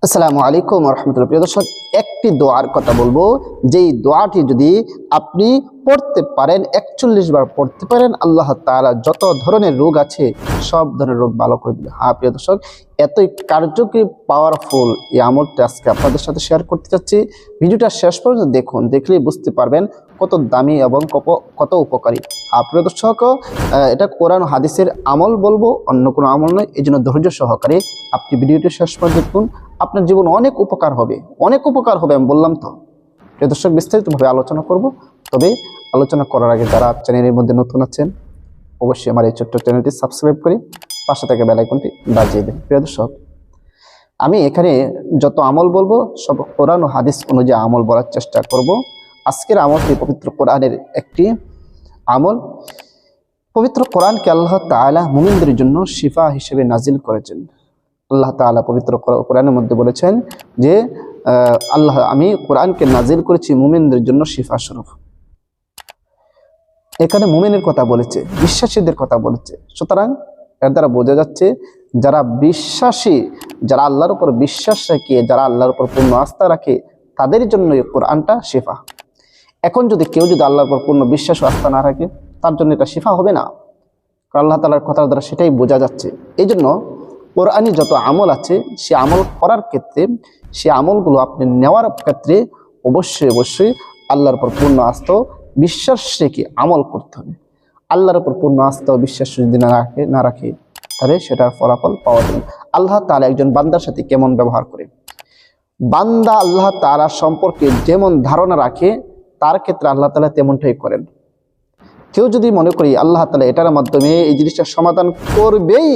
আসসালামু আলাইকুম রহমতুল্লাহ। প্রিয় দর্শক, একটি দোয়ার কথা বলবো, যেই দোয়াটি যদি আপনি পড়তে পারেন, 41 বার পড়তে পারেন, আল্লাহ তাআলা যত ধরনের রোগ আছে সব ধরনের রোগ ভালো করে দিবে। হ্যাঁ প্রিয় দর্শক, এতই কার্যকরী পাওয়ারফুল এই আমলটা আজকে আপনাদের সাথে শেয়ার করতে চাচ্ছি। ভিডিওটা শেষ পর্যন্ত দেখুন, দেখলেই বুঝতে পারবেন কত দামি এবং কত উপকারী। প্রিয় দর্শক, এটা কোরআন হাদিসের আমল বলবো, অন্য কোনো আমল নয়। এই জন্য ধৈর্য সহকারে আপনি ভিডিওটি শেষ পর্যন্ত দেখুন, আপনার জীবন অনেক উপকার হবে, অনেক উপকার হবে। আমি বললাম তো প্রিয় দর্শক, বিস্তারিতভাবে আলোচনা করব। তবে আলোচনা করার আগে যারা চ্যানেলের মধ্যে নতুন আছেন, অবশ্যই আমার এই ছোট্ট চ্যানেলটি সাবস্ক্রাইব করে পাশে থেকে বেল আইকনটি বাজিয়ে দেন। প্রিয় দর্শক, আমি এখানে যত আমল বলবো সব কোরআন ও হাদিস অনুযায়ী আমল বলার চেষ্টা করব। আজকের আমলটি পবিত্র কোরআনের একটি আমল। পবিত্র কোরআনকে আল্লাহ তাআলা মুমিনদের জন্য শিফা হিসেবে নাজিল করেছেন। আল্লাহ তাআলা পবিত্র কোরআনের মধ্যে বলেছেন যে আমি কোরআনকে নাজিল করেছি মুমিনদের জন্য শিফা স্বরূপ। এখানে মুমিনের কথা বলেছে, বিশ্বাসীদের কথা বলেছে। সুতরাং এর দ্বারা বোঝা যাচ্ছে যারা বিশ্বাসী, যারা আল্লাহর উপর বিশ্বাস রাখে, যারা আল্লাহর উপর পূর্ণ আস্থা রাখে, তাদের জন্য এই কোরআনটা শিফা। এখন যদি কেউ আল্লাহর উপর পূর্ণ বিশ্বাস ও আস্থা না রাখে, তার জন্য এটা শিফা হবে না। কারণ আল্লাহ তাআলার কথার দ্বারা সেটাই বোঝা যাচ্ছে। এই জন্য কোরআনি যত আমল আছে, সে আমল করার ক্ষেত্রে, সে আমলগুলো আপনি নেওয়ার ক্ষেত্রে অবশ্যই আল্লাহর উপর পূর্ণ আস্থা বিশ্বাস রেখে আমল করতে হবে। আল্লাহর উপর পূর্ণ আস্থা ও বিশ্বাস যদি না রাখে তাহলে সেটার ফলাফল পাওয়া যাবে। আল্লাহ তাআলা একজন বান্দার সাথে কেমন ব্যবহার করে, বান্দা আল্লাহ তাআলা সম্পর্কে যেমন ধারণা রাখে, তার ক্ষেত্রে আল্লাহ তাআলা তেমনটাই করেন। কেউ যদি মনে করি আল্লাহ তাআলা এটার মাধ্যমে এই জিনিসটার সমাধান করবেই,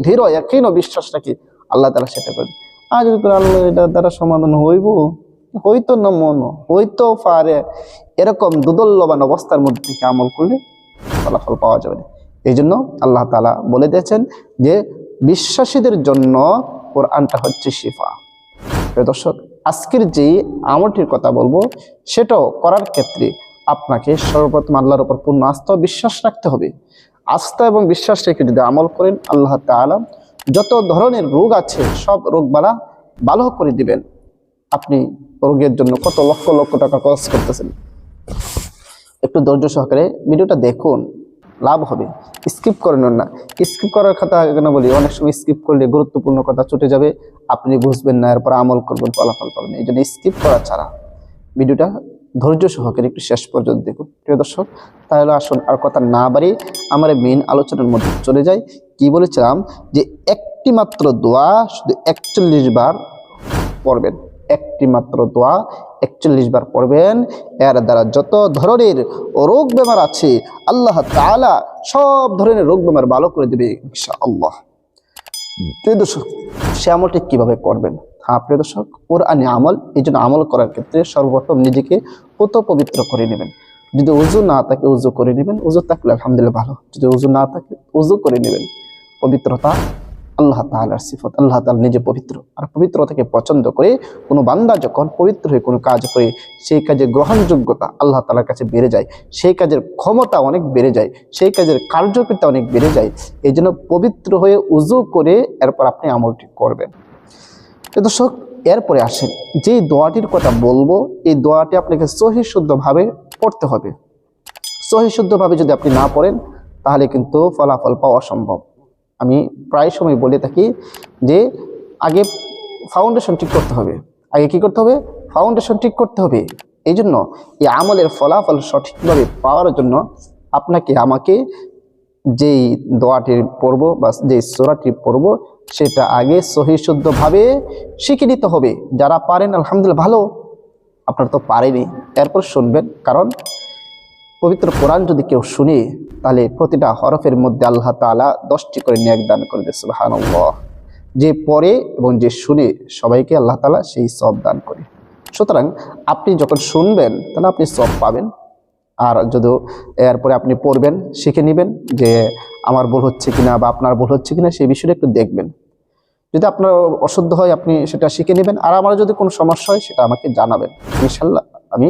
দৃঢ় ইয়াকিন ও বিশ্বাস রাখি, আল্লাহ তাআলা সেটা করেন। আর যদি আল্লাহ এটার দ্বারা সমাধান হইতো না, হইতো পারে, এরকম দুদল্যমান অবস্থার মধ্যে থেকে আমল করলে ফলাফল পাওয়া যাবে না। এই জন্য আল্লাহ তাআলা বলে দিয়েছেন যে বিশ্বাসীদের জন্য কোরআনটা হচ্ছে শিফা। দর্শক, আজকের যে আমলটির কথা বলবো, সেটাও করার ক্ষেত্রে আপনাকে সর্বপ্রথম আল্লাহর উপর পূর্ণ আস্থা ও বিশ্বাস রাখতে হবে। আস্থা এবং বিশ্বাস রেখে যদি আমল করেন, আল্লাহ তাআলা যত ধরনের রোগ আছে সব রোগ ভালো করে দিবেন। আপনি রোগের জন্য কত লক্ষ লক্ষ টাকা খরচ করতেছেন, একটু ধৈর্য সহকারে ভিডিওটা দেখুন, লাভ হবে। স্কিপ করেন না। স্কিপ করার কথা কেন বলি, অনেক সময় স্কিপ করলে গুরুত্বপূর্ণ কথা ছুটে যাবে, আপনি বুঝবেন না, এরপর আমল করবেন, ফলাফল পাবেন। এই জন্য স্কিপ করা ছাড়া ভিডিওটা ধৈর্য সহকারে একটু শেষ পর্যন্ত দেখুন প্রিয় দর্শক। তাহলে আসুন আর কথা না বাড়ি আমার মেইন আলোচনার মধ্যে চলে যাই। কি বলেছিলাম যে একটি মাত্র দোয়া শুধু 41 বার পড়বেন। একটি মাত্র দোয়া 41 বার পড়বেন। এর দ্বারা যত ধরনের রোগ বেমার আছে আল্লাহ তাআলা সব ধরনের রোগ বেমার ভালো করে দেবে ইনশাআল্লাহ। প্রিয় দর্শক, সে আমলটি কিভাবে করবেন? প্রিয় দর্শক, কোরআনি আমল। এই জন্য আমল করার ক্ষেত্রে সর্বপ্রথম নিজেকে পবিত্র করে নেবেন। যদি উযু না থাকে উযু করে নেবেন, উযু থাকলে আলহামদুলিল্লাহ ভালো, যদি উযু না থাকে উযু করে নেবেন। পবিত্রতা আল্লাহ তাআলার সিফত, আল্লাহ তাআলা নিজে পবিত্র। আর পবিত্রতাকে পছন্দ করে কোনো বান্দা যখন পবিত্র হয়ে কোনো কাজ করে, সেই কাজের গ্রহণযোগ্যতা আল্লাহ তাআলার কাছে বেড়ে যায়, সেই কাজের ক্ষমতা অনেক বেড়ে যায়, সেই কাজের কার্যকরিতা অনেক বেড়ে যায়। এই জন্য পবিত্র হয়ে উযু করে এরপর আপনি আমলটি করবেন। দর্শক, এরপরে আসেন যে দোয়াটির কথা বলবো, এই দোয়াটি আপনাকে সহি শুদ্ধভাবে পড়তে হবে। সহি শুদ্ধভাবে যদি আপনি না পড়েন তাহলে কিন্তু ফলাফল পাওয়া সম্ভব। আমি প্রায় সময় বলে থাকি যে আগে ফাউন্ডেশন ঠিক করতে হবে। আগে কি করতে হবে? ফাউন্ডেশন ঠিক করতে হবে। এই জন্য এই আমলের ফলাফল সঠিকভাবে পাওয়ার জন্য আপনাকে আমাকে যেই দোয়াটি পড়ব বা যেই সূরাটি পড়ব, সেটা আগে সহি শুদ্ধভাবে শিখে নিতে হবে। যারা পারেন আলহামদুলিল্লাহ ভালো, আপনারা তো পারেনি, এরপর শুনবেন। কারণ পবিত্র কোরআন যদি কেউ শুনে তাহলে প্রতিটা হরফের মধ্যে আল্লাহ তাআলা 10টি করে নেক দান করে দেয়। সুবহানাল্লাহ। যে পড়ে এবং যে শুনে সবাইকে আল্লাহ তাআলা সেই সওয়াব দান করে। সুতরাং আপনি যখন শুনবেন তাহলে আপনি সওয়াব পাবেন। আর যদি এরপরে আপনি পড়বেন, শিখে নেবেন যে আমার ভুল হচ্ছে কিনা বা আপনার ভুল হচ্ছে কিনা, সেই বিষয়টা একটু দেখবেন। যদি আপনার অশুদ্ধ হয় আপনি সেটা শিখে নেবেন। আর আমার যদি কোনো সমস্যা হয় সেটা আমাকে জানাবেন, ইনশাআল্লাহ আমি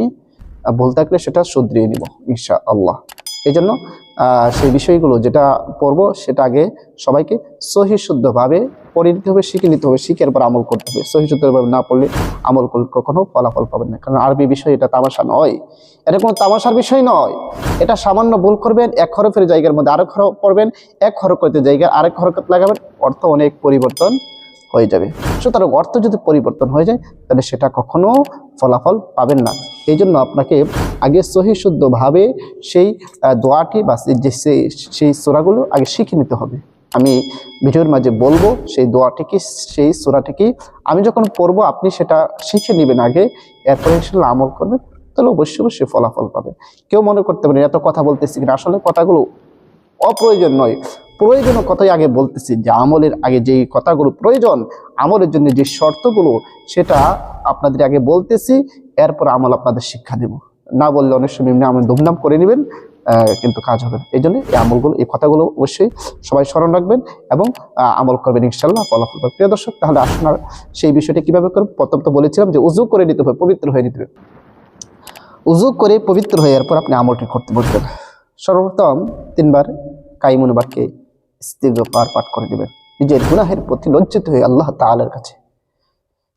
ভুল থাকলে সেটা শুধরিয়ে নিব ইনশাআল্লাহ। এই জন্য সেই বিষয়গুলো যেটা পড়বো সেটা আগে সবাইকে সহি শুদ্ধভাবে পড়ে নিতে হবে, শিখে নিতে হবে, শিখে এরপর আমল করতে হবে। সহিহ শুদ্ধভাবে না পড়লে আমল করলে কখনো ফলাফল পাবেন না। কারণ আরবি বিষয় এটা তামাশা নয়, এটা কোনো তামাশার বিষয় নয়। এটা সামান্য ভুল করবেন, এক হরফের জায়গার মধ্যে আরেক হরফ পড়বেন, এক হরকতের জায়গায় আরেক হরকত লাগাবেন, অর্থ অনেক পরিবর্তন হয়ে যাবে। সুতরাং অর্থ যদি পরিবর্তন হয়ে যায় তাহলে সেটা কখনো ফলাফল পাবেন না। এই জন্য আপনাকে আগে সহিহ শুদ্ধভাবে সেই দোয়াটি বা সেই সূরাগুলো আগে শিখে নিতে হবে। আমি ভিডিওর মাঝে বলবো সেই দোয়াটি কি, সেই সূরাটি কি। আমি যখন পড়বো আপনি সেটা শিখে নেবেন আগে, এরপরে ইনশাআল্লাহ আমল করবেন, তাহলে অবশ্যই অবশ্যই ফলাফল পাবেন। কেউ মনে করতে পারেন এত কথা বলতেছি কিনা, আসলে কথাগুলো অপ্রয়োজন নয়, প্রয়োজনীয় কথাই আগে বলতেছি। যে আমলের আগে যেই কথাগুলো প্রয়োজন, আমলের জন্য যে শর্তগুলো, সেটা আপনাদের আগে বলতেছি, এরপর আমল আপনাদের শিক্ষা দেব। না বললে অনেক সময় এমনি আমল ধুমধাম করে নেবেন, কিন্তু কাজ হবে না। এই জন্য এই আমলগুলো, এই কথাগুলো অবশ্যই সবাই স্মরণ রাখবেন এবং আমল করবেন, ইনশাল্লাহ ফলাফল পাবেন। প্রিয় দর্শক, তাহলে আসুন আর সেই বিষয়টা কিভাবে করবেন। প্রথম তো বলেছিলাম যে উযু করে নিতে হবে, পবিত্র হয়ে নিতে হবে। উযু করে পবিত্র হয়ে এরপর আপনি আমলটি করতে বসবেন। সর্বপ্রথম 3 বার কাইমুন বাক্যে ইস্তিগফার পাঠ করে নেবেন। নিজের গুনাহের প্রতি লজ্জিত হয়ে আল্লাহ তাআলার কাছে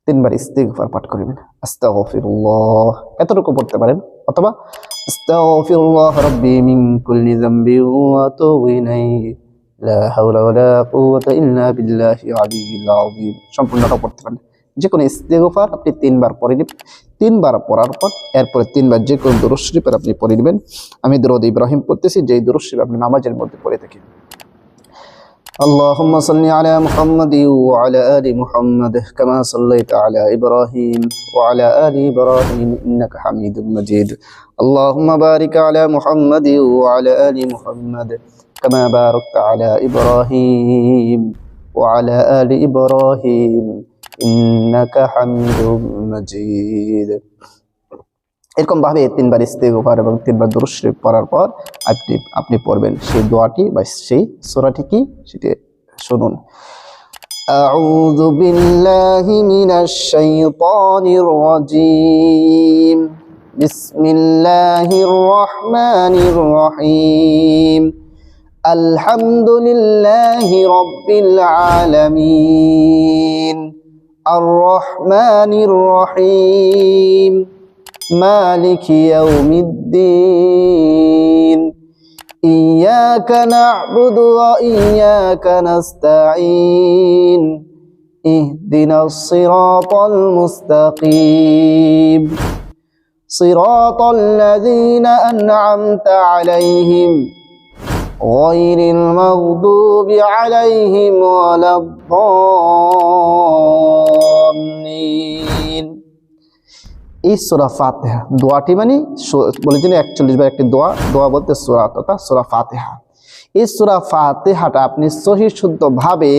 3 বার ইস্তিগফার পাঠ করে নেবেন। আস্তাগফিরুল্লাহ এতটুকু পড়তে পারেন, অথবা আস্তাগফিরুল্লাহ রাব্বি মিন কুল্লি যামবি ওয়া আতুবু ইলাইহি লা হাওলা ওয়ালা কুওয়াতা ইল্লা বিল্লাহি আলিয়্যিল আযীম। সম্পূর্ণটা পড়তে পারেন। যে কোনো ইস্তিগফার আপনি 3 বার পড়ে নেবেন। 3 বার পড়ার পর এরপরে 3 বার যে কোনো দুরূদ শরীফের আপনি পড়ে নেবেন। আমি দুরূদ ইব্রাহিম পড়তেছি, যেই দুরূদ শরীফ আপনি নামাজের মধ্যে পড়ে থাকেন। اللهم صل على محمد وعلى آل محمد كما صليت على إبراهيم وعلى آل إبراهيم إنك حميد مجيد. اللهم بارك على محمد وعلى آل محمد كما باركت على إبراهيم وعلى آل إبراهيم إنك حميد مجيد. এরকম ভাবে 3 বার ইস্তিগফার এবং 3 বার দুরূদ শরীফ পড়ার পর আপনি পড়বেন সেই দোয়াটি বা সেই সূরাটি কি সেটা শুনুন। আউযু বিল্লাহি মিনাশ শাইতানির রাজীম। বিসমিল্লাহির রহমানির রহিম। আলহামদুলিল্লাহি রাব্বিল আলামিন। আর রহমানির রহিম। مالك يوم الدين. إياك نعبد وإياك نستعين. اهدنا الصراط المستقيم. صراط الذين أنعمت عليهم غير المغضوب عليهم ولا الضالين. এই সূরা ফাতিহা দোয়াটি মানে বলেছেন 41 বার একটি দোয়া বলতে সূরা, তথা সূরা ফাতিহা। এই সূরা ফাতিহাটা আপনি সহিহ শুদ্ধভাবে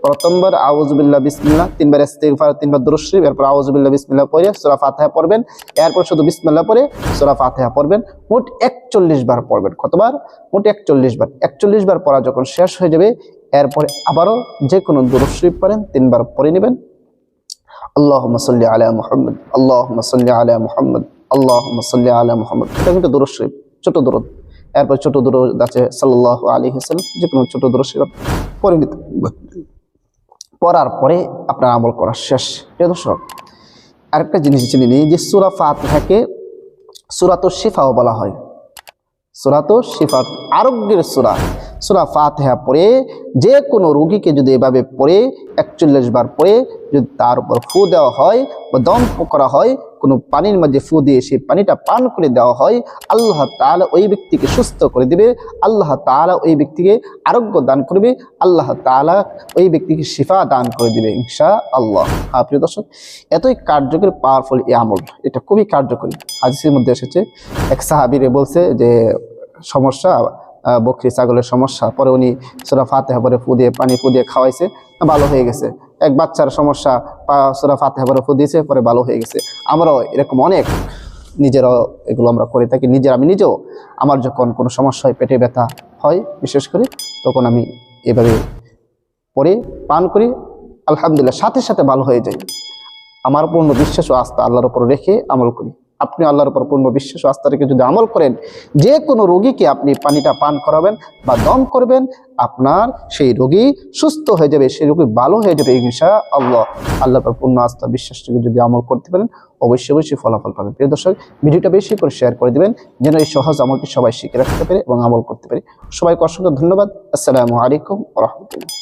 প্রথমবার আউযু বিল্লাহ বিসমিল্লাহ, 3 বার ইস্তিগফার, 3 বার দুরূদ শরীফ, এরপর আউযু বিল্লাহ বিসমিল্লাহ পড়ে সূরা ফাতিহা পড়বেন, এরপর শুধু বিসমিল্লাহ পড়ে সূরা ফাতিহা পড়বেন। মোট 41 বার পড়বেন। কতবার? মোট 41 বার। 41 বার পড়া যখন শেষ হয়ে যাবে, এরপরে আবারও যে কোনো দুরূদ শরীফ পড়েন, 3 বার পড়ে নেবেন। আল্লাহুম্মা সাল্লি আলা মুহাম্মদ, আল্লাহুম্মা সাল্লি আলা মুহাম্মদ, আল্লাহুম্মা সাল্লি আলা মুহাম্মদ। এটা কিন্তু দুরূদ শরীফ, ছোট দুরূদ। এরপর ছোট দুরূদ আছে সাল্লাল্লাহু আলাইহি ওয়াসাল্লাম, যে কোনো ছোট দুরূদ শরীফ পড়ে নিতে। পড়ার পরে আপনার আমল করা শেষ। প্রিয় দর্শক, আরেকটা জিনিস জেনে নিই যে সূরা ফাতিহাকে সূরাতুশ শিফাও বলা হয়। সূরাতুশ শিফা আরোগ্যের সূরা। সূরা ফাতিহা পড়ে যে কোনো রোগীকে যদি এভাবে পড়ে 41 বার পড়ে যদি তার উপর ফু দেওয়া হয় বা দম করা হয়, কোনো পানির মাঝে ফু দিয়ে সেই পানিটা পান করে দেওয়া হয়, আল্লাহ তাআলা ওই ব্যক্তিকে সুস্থ করে দিবে, আল্লাহ তাআলা ওই ব্যক্তিকে আরোগ্য দান করবে, আল্লাহ তাআলা ওই ব্যক্তিকে শিফা দান করে দিবে ইনশাআল্লাহ। প্রিয় দর্শক, এতই কার্যকরী পাওয়ারফুল এই আমল, এটা খুবই কার্যকরী। হাদিসের মধ্যে এসেছে, এক সাহাবীরে বলছে যে সমস্যা, বকরি ছাগলের সমস্যা, পরে উনি সূরা ফাতিহা পড়ে ফু দিয়ে পানি ফু দিয়ে খাওয়াইছে, ভালো হয়ে গেছে। এক বাচ্চার সমস্যা, সূরা ফাতিহা পড়ে ফু দিয়েছে, পরে ভালো হয়ে গেছে। আমরাও এরকম অনেক নিজেরাও এগুলো আমরা করে থাকি। আমি নিজেও আমার যখন কোনো সমস্যা হয়, পেটে ব্যথা হয় বিশেষ করে, তখন আমি এভাবে পড়ে পান করি, আলহামদুলিল্লাহ সাথে সাথে ভালো হয়ে যায়। আমার পূর্ণ বিশ্বাস ও আস্থা আল্লাহর উপর রেখে আমল করি। আপনি আল্লাহর উপর পূর্ণ বিশ্বাস ও আস্থা রেখে যদি আমল করেন, যে কোনো রোগীকে আপনি পানিটা পান করাবেন বা দম করবেন, আপনার সেই রোগী সুস্থ হয়ে যাবে, সেই রোগী ভালো হয়ে যাবে ইনশাআল্লাহ। আল্লাহর উপর পূর্ণ আস্থা বিশ্বাস রেখে যদি আমল করতে পারেন, অবশ্যই অবশ্যই ফলাফল পাবেন। প্রিয় দর্শক, ভিডিওটা বেশি করে শেয়ার করে দিবেন যেন এই সহজ আমলটি সবাই শিখে রাখতে পারে এবং আমল করতে পারে। সবাইকে অসংখ্য ধন্যবাদ। আসসালামু আলাইকুম ওয়া রাহমাতুল্লাহ।